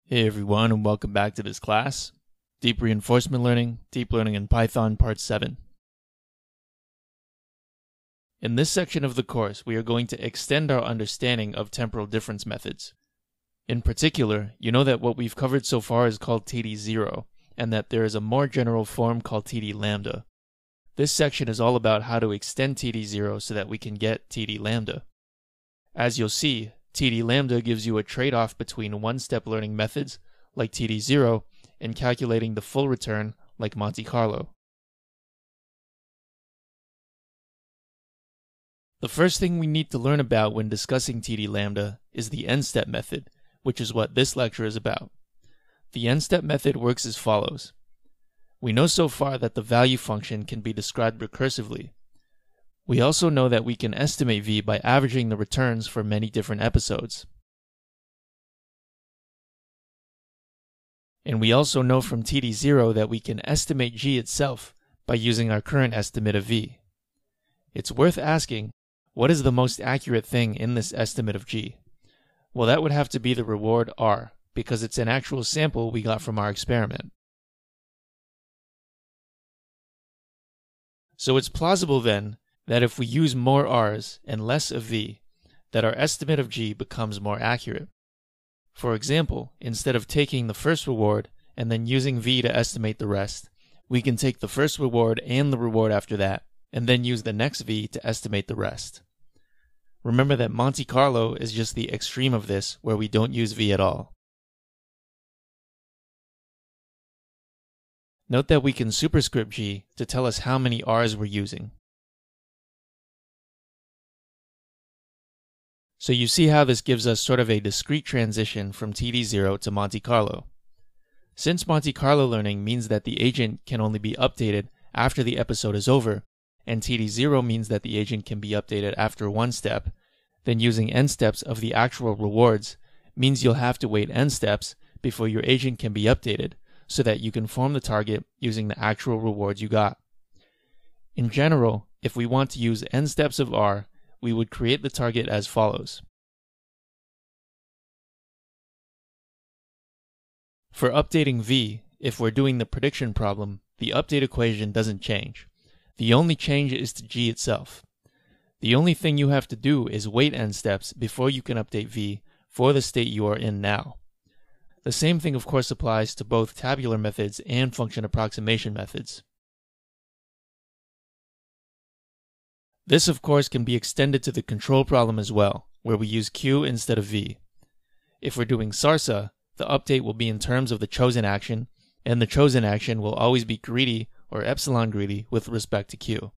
Hey everyone, and welcome back to this class, Deep Reinforcement Learning, Deep Learning in Python, Part 7. In this section of the course, we are going to extend our understanding of temporal difference methods. In particular, you know that what we've covered so far is called TD0, and that there is a more general form called TD lambda. This section is all about how to extend TD0 so that we can get TD lambda. As you'll see, TD lambda gives you a trade-off between one-step learning methods, like TD0, and calculating the full return, like Monte Carlo. The first thing we need to learn about when discussing TD lambda is the n-step method, which is what this lecture is about. The n-step method works as follows. We know so far that the value function can be described recursively. We also know that we can estimate v by averaging the returns for many different episodes. And we also know from TD0 that we can estimate g itself by using our current estimate of v. It's worth asking, what is the most accurate thing in this estimate of g? Well, that would have to be the reward r, because it's an actual sample we got from our experiment. So it's plausible then that if we use more r's and less of v, that our estimate of g becomes more accurate. For example, instead of taking the first reward and then using v to estimate the rest, we can take the first reward and the reward after that, and then use the next v to estimate the rest. Remember that Monte Carlo is just the extreme of this, where we don't use v at all. Note that we can superscript g to tell us how many r's we're using. So you see how this gives us sort of a discrete transition from TD0 to Monte Carlo. Since Monte Carlo learning means that the agent can only be updated after the episode is over, and TD0 means that the agent can be updated after one step, then using n steps of the actual rewards means you'll have to wait n steps before your agent can be updated, so that you can form the target using the actual rewards you got. In general, if we want to use n steps of r, we would create the target as follows. For updating v, if we're doing the prediction problem, the update equation doesn't change. The only change is to g itself. The only thing you have to do is wait n steps before you can update v for the state you are in now. The same thing of course applies to both tabular methods and function approximation methods. This of course can be extended to the control problem as well, where we use q instead of v. If we're doing sarsa, the update will be in terms of the chosen action, and the chosen action will always be greedy or epsilon greedy with respect to q.